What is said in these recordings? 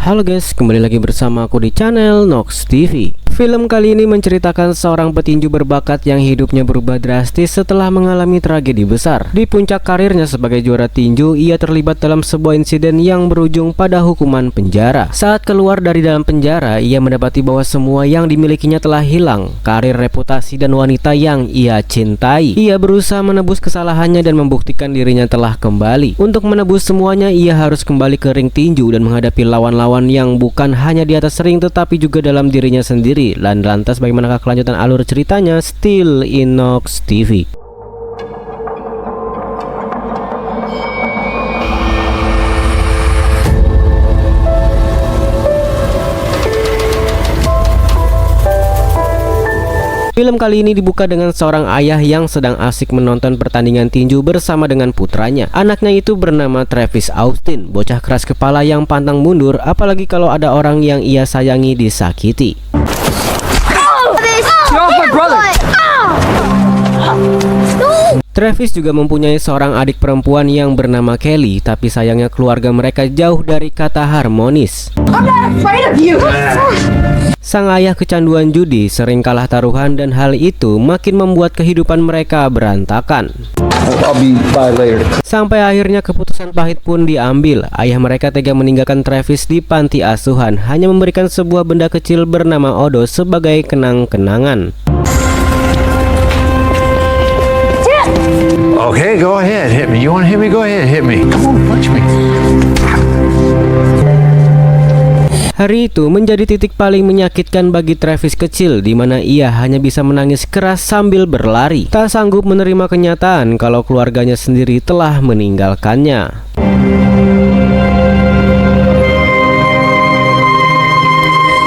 Halo guys, kembali lagi bersama aku di channel Nox TV. Film kali ini menceritakan seorang petinju berbakat yang hidupnya berubah drastis setelah mengalami tragedi besar. Di puncak karirnya sebagai juara tinju, ia terlibat dalam sebuah insiden yang berujung pada hukuman penjara. Saat keluar dari dalam penjara, ia mendapati bahwa semua yang dimilikinya telah hilang, karir, reputasi, dan wanita yang ia cintai. Ia berusaha menebus kesalahannya dan membuktikan dirinya telah kembali. Untuk menebus semuanya, ia harus kembali ke ring tinju dan menghadapi lawan-lawan yang bukan hanya di atas ring tetapi juga dalam dirinya sendiri. Lantas bagaimanakah kelanjutan alur ceritanya? Still in Nox TV. Film kali ini dibuka dengan seorang ayah yang sedang asik menonton pertandingan tinju bersama dengan putranya. Anaknya itu bernama Travis Austin, bocah keras kepala yang pantang mundur, apalagi kalau ada orang yang ia sayangi disakiti. Travis juga mempunyai seorang adik perempuan yang bernama Kelly, tapi sayangnya keluarga mereka jauh dari kata harmonis. Sang ayah kecanduan judi, sering kalah taruhan, dan hal itu makin membuat kehidupan mereka berantakan. Sampai akhirnya keputusan pahit pun diambil. Ayah mereka tega meninggalkan Travis di panti asuhan, hanya memberikan sebuah benda kecil bernama Odo sebagai kenang-kenangan. Okay, go ahead, hit me. You want to hit me? Go ahead, hit me. Come on, punch me. Hari itu menjadi titik paling menyakitkan bagi Travis kecil, di mana ia hanya bisa menangis keras sambil berlari, tak sanggup menerima kenyataan kalau keluarganya sendiri telah meninggalkannya.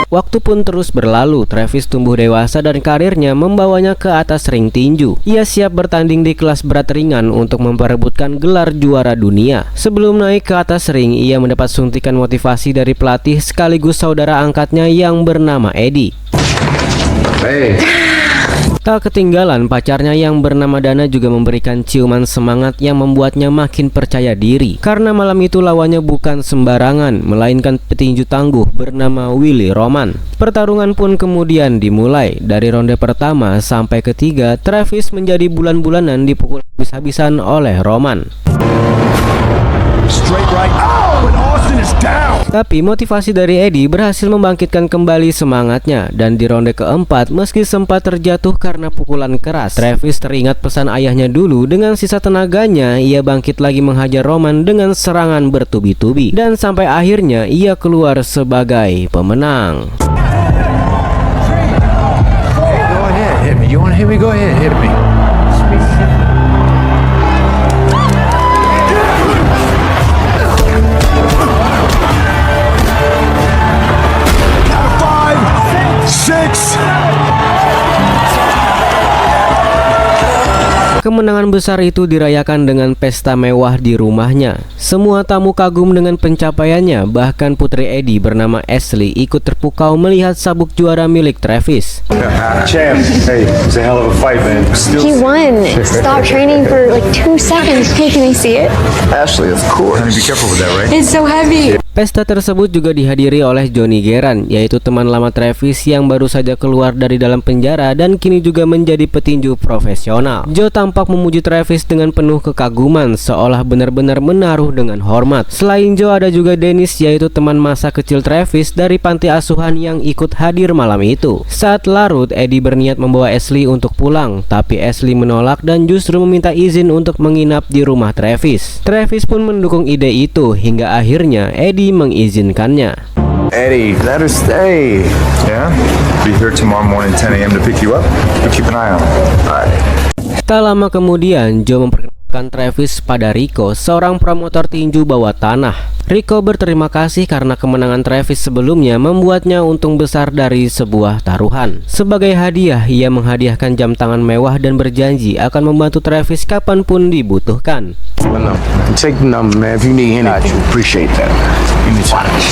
Waktu pun terus berlalu, Travis tumbuh dewasa dan karirnya membawanya ke atas ring tinju. Ia siap bertanding di kelas berat ringan untuk memperebutkan gelar juara dunia. Sebelum naik ke atas ring, ia mendapat suntikan motivasi dari pelatih sekaligus saudara angkatnya yang bernama Eddie. Hey. Tak ketinggalan, pacarnya yang bernama Dana juga memberikan ciuman semangat yang membuatnya makin percaya diri. Karena malam itu lawannya bukan sembarangan, melainkan petinju tangguh bernama Willy Roman. Pertarungan pun kemudian dimulai. Dari ronde pertama sampai ketiga, Travis menjadi bulan-bulanan dipukul habis-habisan oleh Roman. Tapi motivasi dari Eddie berhasil membangkitkan kembali semangatnya, dan di ronde keempat meski sempat terjatuh karena pukulan keras, Travis teringat pesan ayahnya dulu. Dengan sisa tenaganya ia bangkit lagi menghajar Roman dengan serangan bertubi-tubi, dan sampai akhirnya ia keluar sebagai pemenang. Go ahead, hit me. You want to hit me? Go ahead, hit me. Kemenangan besar itu dirayakan dengan pesta mewah di rumahnya. Semua tamu kagum dengan pencapaiannya, bahkan putri Eddie bernama Ashley ikut terpukau melihat sabuk juara milik Travis. Champ, hey, it's a hell of a fight, man. He won. Stopped training for like 2 seconds. Hey, can I see it? Ashley, of course. Honey, be careful with that, right? It's so heavy. Pesta tersebut juga dihadiri oleh Johnny Guerin, yaitu teman lama Travis yang baru saja keluar dari dalam penjara dan kini juga menjadi petinju profesional. Joe tampak memuji Travis dengan penuh kekaguman, seolah benar-benar menaruh dengan hormat. Selain Joe, ada juga Dennis, yaitu teman masa kecil Travis dari panti asuhan yang ikut hadir malam itu. Saat larut, Eddie berniat membawa Ashley untuk pulang, tapi Ashley menolak dan justru meminta izin untuk menginap di rumah Travis. Travis pun mendukung ide itu, hingga akhirnya Eddie mengizinkannya. Eddie, let her stay. Yeah? Be here tomorrow morning 10 a.m. to pick you up. But keep an eye on her. Alright. Tak lama kemudian, Joe memperkenalkan Travis pada Rico, seorang promotor tinju bawah tanah. Rico berterima kasih karena kemenangan Travis sebelumnya membuatnya untung besar dari sebuah taruhan. Sebagai hadiah, ia menghadiahkan jam tangan mewah dan berjanji akan membantu Travis kapanpun dibutuhkan. Take the number, man. If you need anything, appreciate that.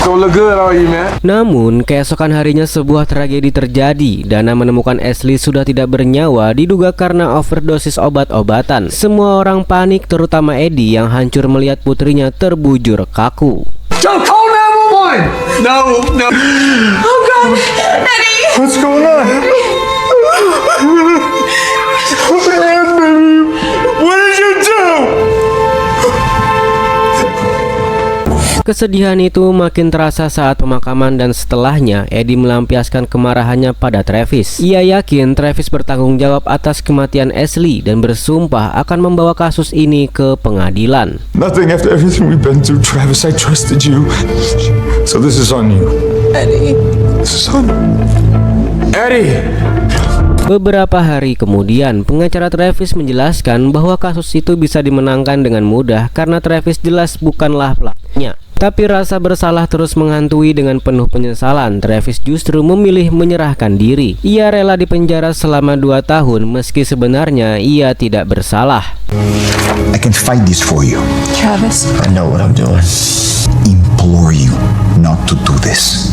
Don't look good, are you, man? Namun, keesokan harinya sebuah tragedi terjadi. Dana menemukan Ashley sudah tidak bernyawa, diduga karena overdosis obat-obatan. Semua orang panik, terutama Eddie yang hancur melihat putrinya terbujur kaku. Don't call 911! fun. No. Oh God, Eddie! What's going on? What did you do? Kesedihan itu makin terasa saat pemakaman dan setelahnya Eddie melampiaskan kemarahannya pada Travis. Ia yakin Travis bertanggung jawab atas kematian Ashley dan bersumpah akan membawa kasus ini ke pengadilan. Nothing after everything we've been through, Travis. I trusted you. So this is on you. Eddie. This is on Eddie. Beberapa hari kemudian, pengacara Travis menjelaskan bahwa kasus itu bisa dimenangkan dengan mudah karena Travis jelas bukanlah pelakunya. Tapi rasa bersalah terus menghantui. Dengan penuh penyesalan, Travis justru memilih menyerahkan diri. Ia rela dipenjara selama 2 tahun meski sebenarnya ia tidak bersalah. I can fight this for you. Travis. I know what I'm doing. Implore you not to do this.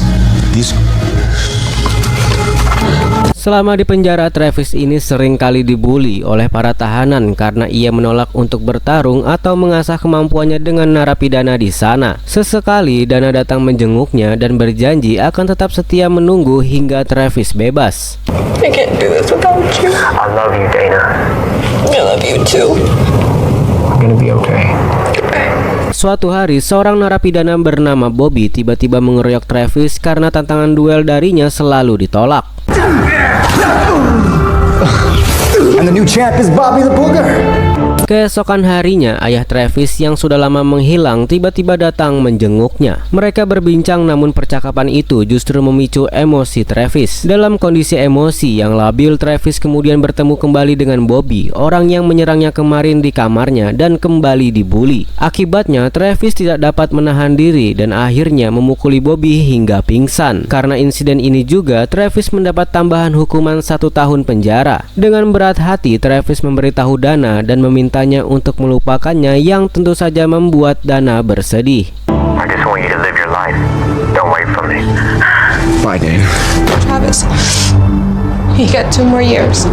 Selama di penjara, Travis ini sering kali dibully oleh para tahanan karena ia menolak untuk bertarung atau mengasah kemampuannya dengan narapidana di sana. Sesekali Dana datang menjenguknya dan berjanji akan tetap setia menunggu hingga Travis bebas. I can't do this without you. I love you, Dana. I love you too. I'm gonna be okay. Suatu hari, seorang narapidana bernama Bobby tiba-tiba mengeroyok Travis karena tantangan duel darinya selalu ditolak. And the new champ is Bobby the Booger. Keesokan harinya, ayah Travis yang sudah lama menghilang tiba-tiba datang menjenguknya. Mereka berbincang, namun percakapan itu justru memicu emosi Travis. Dalam kondisi emosi yang labil, Travis kemudian bertemu kembali dengan Bobby, orang yang menyerangnya kemarin di kamarnya dan kembali dibully. Akibatnya, Travis tidak dapat menahan diri dan akhirnya memukuli Bobby hingga pingsan. Karena insiden ini juga, Travis mendapat tambahan hukuman 1 tahun penjara. Dengan berat hati, Travis memberitahu Dana dan memintanya untuk melupakannya, yang tentu saja membuat Dana bersedih. I just want you to live your life. Don't wait for me. Bye, Dana. Travis. You got 2 more years.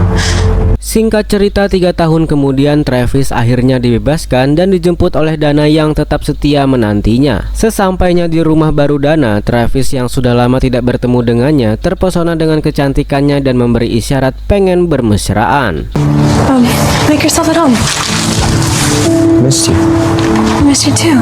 Singkat cerita, 3 tahun kemudian Travis akhirnya dibebaskan dan dijemput oleh Dana yang tetap setia menantinya. Sesampainya di rumah baru Dana, Travis yang sudah lama tidak bertemu dengannya terpesona dengan kecantikannya dan memberi isyarat pengen bermesraan. Make yourself at home. Missed you. I miss you too.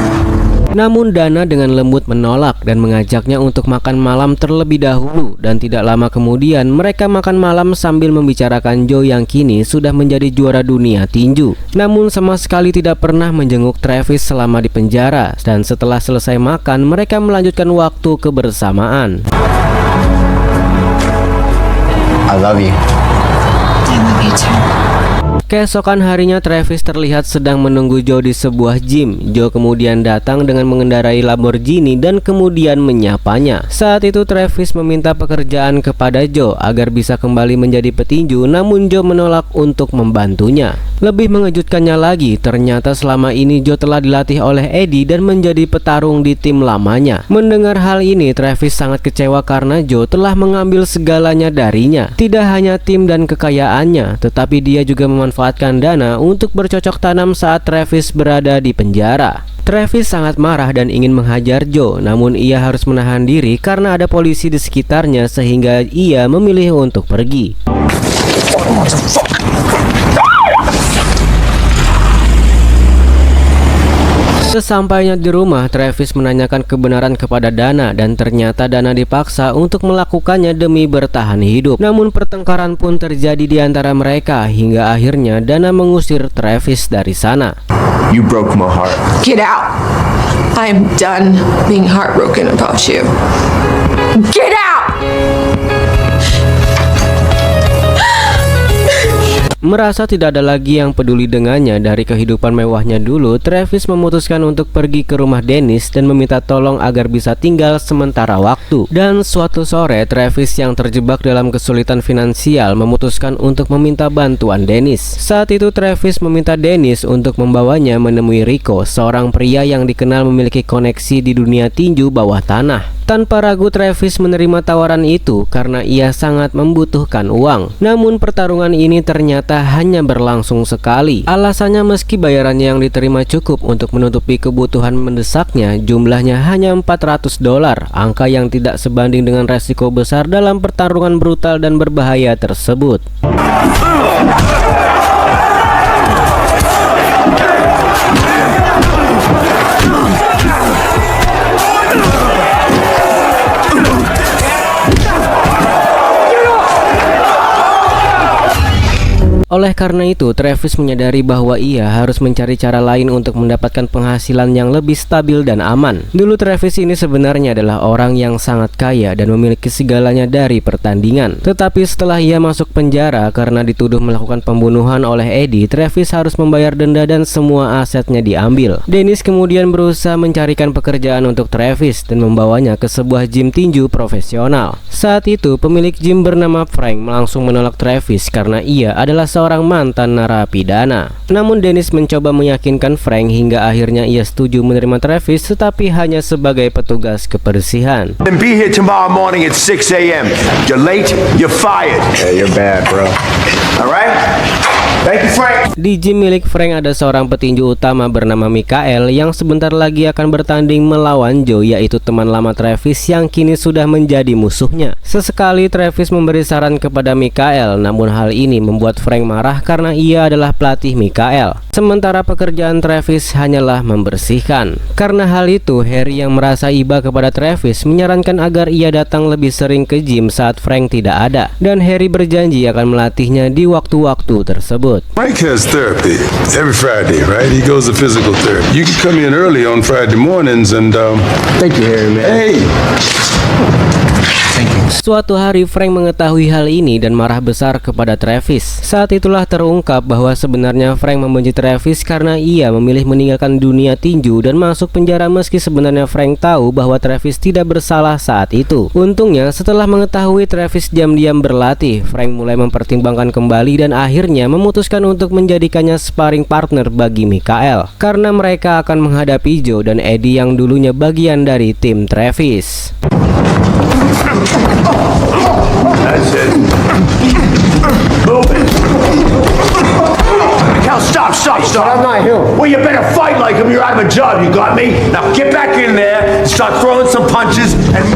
Namun Dana dengan lembut menolak dan mengajaknya untuk makan malam terlebih dahulu, dan tidak lama kemudian mereka makan malam sambil membicarakan Joe yang kini sudah menjadi juara dunia tinju. Namun sama sekali tidak pernah menjenguk Travis selama di penjara, dan setelah selesai makan mereka melanjutkan waktu kebersamaan. I love you. I love you too. Keesokan harinya, Travis terlihat sedang menunggu Joe di sebuah gym. Joe kemudian datang dengan mengendarai Lamborghini dan kemudian menyapanya. Saat itu Travis meminta pekerjaan kepada Joe agar bisa kembali menjadi petinju, namun Joe menolak untuk membantunya. Lebih mengejutkannya lagi, ternyata selama ini Joe telah dilatih oleh Eddie dan menjadi petarung di tim lamanya. Mendengar hal ini, Travis sangat kecewa karena Joe telah mengambil segalanya darinya. Tidak hanya tim dan kekayaannya, tetapi dia juga memanfaatkan Dana untuk bercocok tanam saat Travis berada di penjara. Travis sangat marah dan ingin menghajar Joe, namun ia harus menahan diri karena ada polisi di sekitarnya sehingga ia memilih untuk pergi. Sesampainya di rumah, Travis menanyakan kebenaran kepada Dana dan ternyata Dana dipaksa untuk melakukannya demi bertahan hidup. Namun pertengkaran pun terjadi di antara mereka hingga akhirnya Dana mengusir Travis dari sana. You broke my heart. Get out. I'm done being heartbroken about you. Get out! Merasa tidak ada lagi yang peduli dengannya dari kehidupan mewahnya dulu, Travis memutuskan untuk pergi ke rumah Dennis dan meminta tolong agar bisa tinggal sementara waktu. Dan suatu sore, Travis yang terjebak dalam kesulitan finansial memutuskan untuk meminta bantuan Dennis. Saat itu Travis meminta Dennis untuk membawanya menemui Rico, seorang pria yang dikenal memiliki koneksi di dunia tinju bawah tanah. Tanpa ragu, Travis menerima tawaran itu karena ia sangat membutuhkan uang. Namun pertarungan ini ternyata ternyata hanya berlangsung sekali. Alasannya meski bayarannya yang diterima cukup untuk menutupi kebutuhan mendesaknya, jumlahnya hanya $400, angka yang tidak sebanding dengan resiko besar dalam pertarungan brutal dan berbahaya tersebut. Oleh karena itu, Travis menyadari bahwa ia harus mencari cara lain untuk mendapatkan penghasilan yang lebih stabil dan aman. Dulu Travis ini sebenarnya adalah orang yang sangat kaya dan memiliki segalanya dari pertandingan. Tetapi setelah ia masuk penjara karena dituduh melakukan pembunuhan oleh Eddie, Travis harus membayar denda dan semua asetnya diambil. Dennis kemudian berusaha mencarikan pekerjaan untuk Travis dan membawanya ke sebuah gym tinju profesional. Saat itu, pemilik gym bernama Frank langsung menolak Travis karena ia adalah seorang mantan narapidana. Namun Dennis mencoba meyakinkan Frank hingga akhirnya ia setuju menerima Travis, tetapi hanya sebagai petugas kebersihan. And be here tomorrow morning at 6 a.m. You're late, you're fired. Yeah, you're bad, bro. All right? Thank you, Frank. Di gym milik Frank ada seorang petinju utama bernama Michael yang sebentar lagi akan bertanding melawan Joe, yaitu teman lama Travis yang kini sudah menjadi musuhnya. Sesekali Travis memberi saran kepada Michael, namun hal ini membuat Frank marah karena ia adalah pelatih Michael. Sementara pekerjaan Travis hanyalah membersihkan. Karena hal itu, Harry yang merasa iba kepada Travis menyarankan agar ia datang lebih sering ke gym saat Frank tidak ada, dan Harry berjanji akan melatihnya di waktu-waktu tersebut. Frank has therapy every Friday, right? He goes to physical therapy. You can come in early on Friday mornings and Thank you, Harry, man. hey. Suatu hari Frank mengetahui hal ini dan marah besar kepada Travis. Saat itulah terungkap bahwa sebenarnya Frank membenci Travis karena ia memilih meninggalkan dunia tinju dan masuk penjara meski sebenarnya Frank tahu bahwa Travis tidak bersalah saat itu. Untungnya setelah mengetahui Travis diam-diam berlatih, Frank mulai mempertimbangkan kembali dan akhirnya memutuskan untuk menjadikannya sparring partner bagi Michael, karena mereka akan menghadapi Joe dan Eddie yang dulunya bagian dari tim Travis. That's it. Move it. Cal, stop. I'm not him. Well, you better fight like him. You're out of a job. You got me? Now get back in there and start throwing some punches and...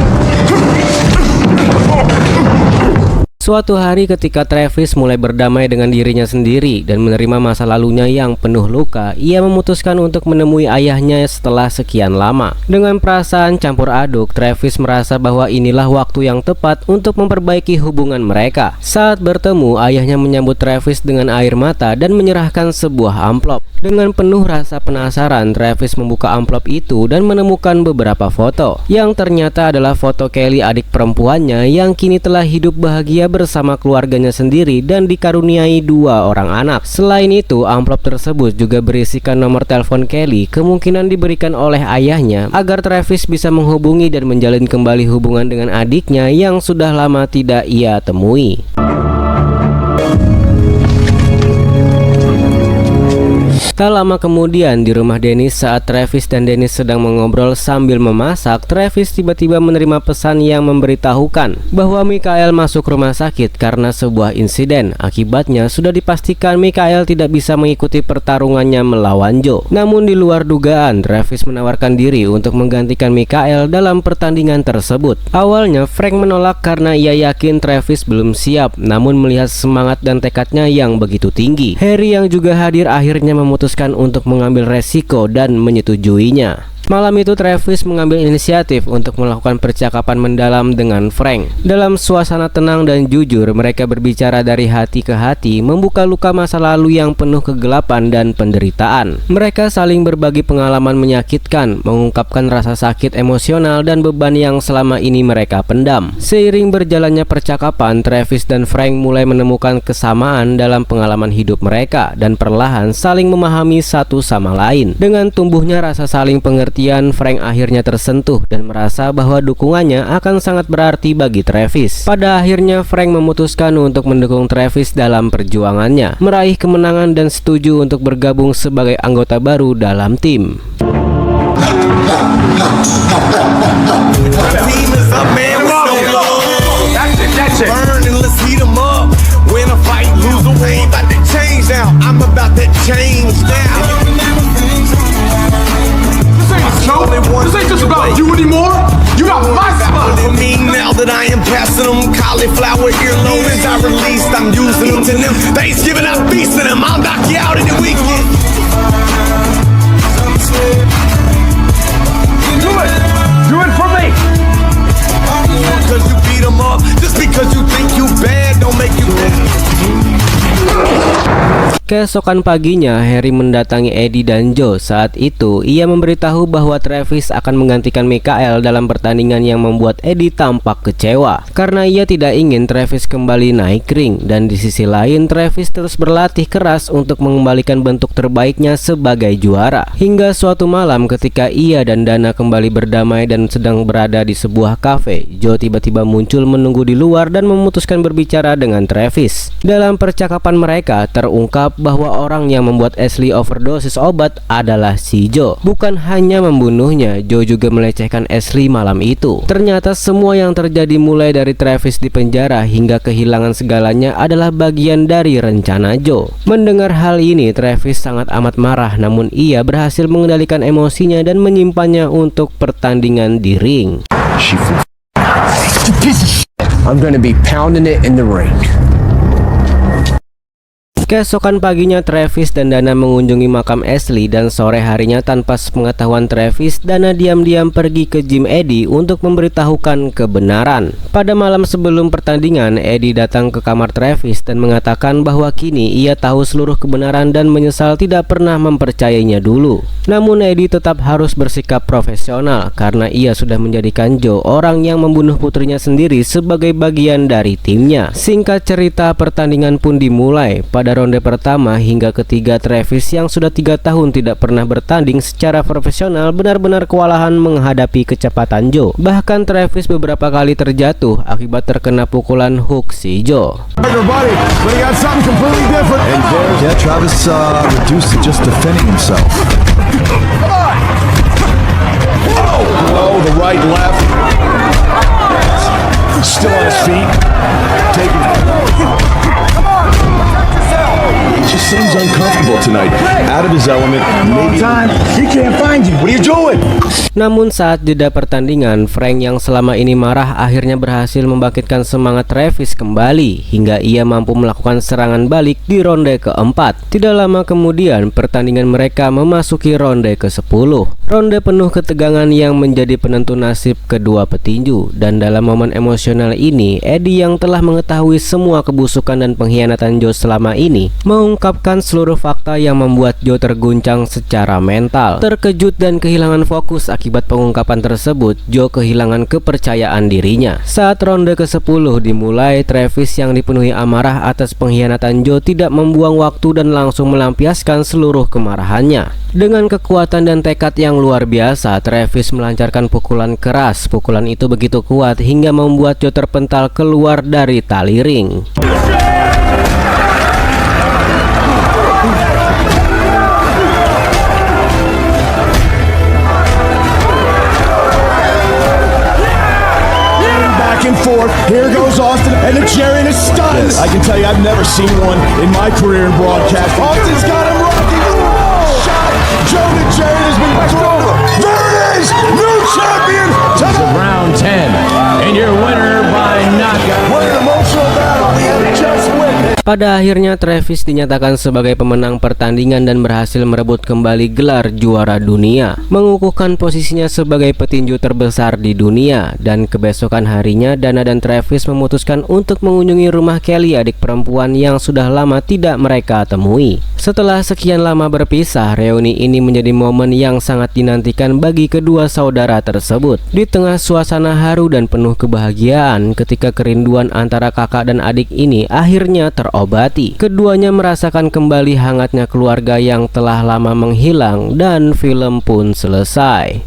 Suatu hari ketika Travis mulai berdamai dengan dirinya sendiri dan menerima masa lalunya yang penuh luka, ia memutuskan untuk menemui ayahnya setelah sekian lama. Dengan perasaan campur aduk, Travis merasa bahwa inilah waktu yang tepat untuk memperbaiki hubungan mereka. Saat bertemu, ayahnya menyambut Travis dengan air mata dan menyerahkan sebuah amplop. Dengan penuh rasa penasaran, Travis membuka amplop itu dan menemukan beberapa foto, yang ternyata adalah foto Kelly, adik perempuannya yang kini telah hidup bahagia bersama keluarganya sendiri dan dikaruniai 2 orang anak. Selain itu, amplop tersebut juga berisikan nomor telepon Kelly, kemungkinan diberikan oleh ayahnya agar Travis bisa menghubungi dan menjalin kembali hubungan dengan adiknya yang sudah lama tidak ia temui. Tak lama kemudian di rumah Dennis, saat Travis dan Dennis sedang mengobrol sambil memasak, Travis tiba-tiba menerima pesan yang memberitahukan bahwa Michael masuk rumah sakit karena sebuah insiden. Akibatnya sudah dipastikan Michael tidak bisa mengikuti pertarungannya melawan Joe. Namun di luar dugaan, Travis menawarkan diri untuk menggantikan Michael dalam pertandingan tersebut. Awalnya Frank menolak karena ia yakin Travis belum siap, namun melihat semangat dan tekadnya yang begitu tinggi, Harry yang juga hadir akhirnya memutuskan untuk mengambil resiko dan menyetujuinya. Malam itu Travis mengambil inisiatif untuk melakukan percakapan mendalam dengan Frank. Dalam suasana tenang dan jujur, mereka berbicara dari hati ke hati, membuka luka masa lalu yang penuh kegelapan dan penderitaan. Mereka saling berbagi pengalaman menyakitkan, mengungkapkan rasa sakit emosional dan beban yang selama ini mereka pendam. Seiring berjalannya percakapan, Travis dan Frank mulai menemukan kesamaan dalam pengalaman hidup mereka dan perlahan saling memahami satu sama lain. Dengan tumbuhnya rasa saling pengertian, Frank akhirnya tersentuh dan merasa bahwa dukungannya akan sangat berarti bagi Travis. Pada akhirnya Frank memutuskan untuk mendukung Travis dalam perjuangannya, meraih kemenangan dan setuju untuk bergabung sebagai anggota baru dalam tim. That's it. cauliflower earlobe as I released. I'm using them to them. Thanksgiving, I'm feasting them. I'll knock you out in the weekend. Do it for me. Cause you beat them up. Just because you think you bad, don't make you bad. Keesokan paginya, Harry mendatangi Eddie dan Joe. Saat itu, ia memberitahu bahwa Travis akan menggantikan Michael dalam pertandingan yang membuat Eddie tampak kecewa karena ia tidak ingin Travis kembali naik ring. Dan di sisi lain, Travis terus berlatih keras untuk mengembalikan bentuk terbaiknya sebagai juara. Hingga suatu malam ketika ia dan Dana kembali berdamai dan sedang berada di sebuah kafe, Joe tiba-tiba muncul menunggu di luar dan memutuskan berbicara dengan Travis. Dalam percakapan mereka, terungkap bahwa orang yang membuat Ashley overdosis obat adalah si Joe. Bukan hanya membunuhnya, Joe juga melecehkan Ashley malam itu. Ternyata semua yang terjadi mulai dari Travis di penjara hingga kehilangan segalanya adalah bagian dari rencana Joe. Mendengar hal ini, Travis sangat amat marah, namun ia berhasil mengendalikan emosinya dan menyimpannya untuk pertandingan di ring. I'm gonna be pounding it in the ring. Keesokan paginya, Travis dan Dana mengunjungi makam Ashley dan sore harinya tanpa sepengetahuan Travis, Dana diam-diam pergi ke gym Eddie untuk memberitahukan kebenaran. Pada malam sebelum pertandingan, Eddie datang ke kamar Travis dan mengatakan bahwa kini ia tahu seluruh kebenaran dan menyesal tidak pernah mempercayainya dulu. Namun Eddie tetap harus bersikap profesional karena ia sudah menjadikan Joe, orang yang membunuh putrinya sendiri, sebagai bagian dari timnya. Singkat cerita, pertandingan pun dimulai. Pada ronde pertama hingga ketiga, Travis yang sudah 3 tahun tidak pernah bertanding secara profesional benar-benar kewalahan menghadapi kecepatan Joe. Bahkan Travis beberapa kali terjatuh akibat terkena pukulan hook si Joe. Travis reduced to just defending himself. Oh, the right, left. Still on his feet. Taking it. He just seems uncomfortable tonight. Out of his element. Maybe time. He can't find you. What are you doing? Namun saat jeda pertandingan, Frank yang selama ini marah akhirnya berhasil membangkitkan semangat Travis kembali hingga ia mampu melakukan serangan balik di ronde keempat. Tidak lama kemudian, pertandingan mereka memasuki ronde ke-10. Ronde penuh ketegangan yang menjadi penentu nasib kedua petinju. Dan dalam momen emosional ini, Eddie yang telah mengetahui semua kebusukan dan pengkhianatan Joe selama ini mengungkapkan seluruh fakta yang membuat Joe terguncang secara mental. Terkejut dan kehilangan fokus akibat pengungkapan tersebut, Joe kehilangan kepercayaan dirinya. Saat ronde ke-10 dimulai, Travis yang dipenuhi amarah atas pengkhianatan Joe tidak membuang waktu dan langsung melampiaskan seluruh kemarahannya. Dengan kekuatan dan tekad yang luar biasa, Travis melancarkan pukulan keras. Pukulan itu begitu kuat hingga membuat Joe terpental keluar dari tali ring. Here goes Austin, and the chariot is stunned. Yes. I can tell you, I've never seen one in my career in broadcast. Austin's got him rocking. Shot. Joe, the chariot has been thrown. There it is! New champion! To the round 10, and your winner by knockout. What an emotional battle we have just witnessed. Pada akhirnya Travis dinyatakan sebagai pemenang pertandingan dan berhasil merebut kembali gelar juara dunia, mengukuhkan posisinya sebagai petinju terbesar di dunia. Dan kebesokan harinya, Dana dan Travis memutuskan untuk mengunjungi rumah Kelly, adik perempuan yang sudah lama tidak mereka temui. Setelah sekian lama berpisah, reuni ini menjadi momen yang sangat dinantikan bagi kedua saudara tersebut. Di tengah suasana haru dan penuh kebahagiaan, ketika kerinduan antara kakak dan adik ini akhirnya terobati. Keduanya merasakan kembali hangatnya keluarga yang telah lama menghilang dan film pun selesai.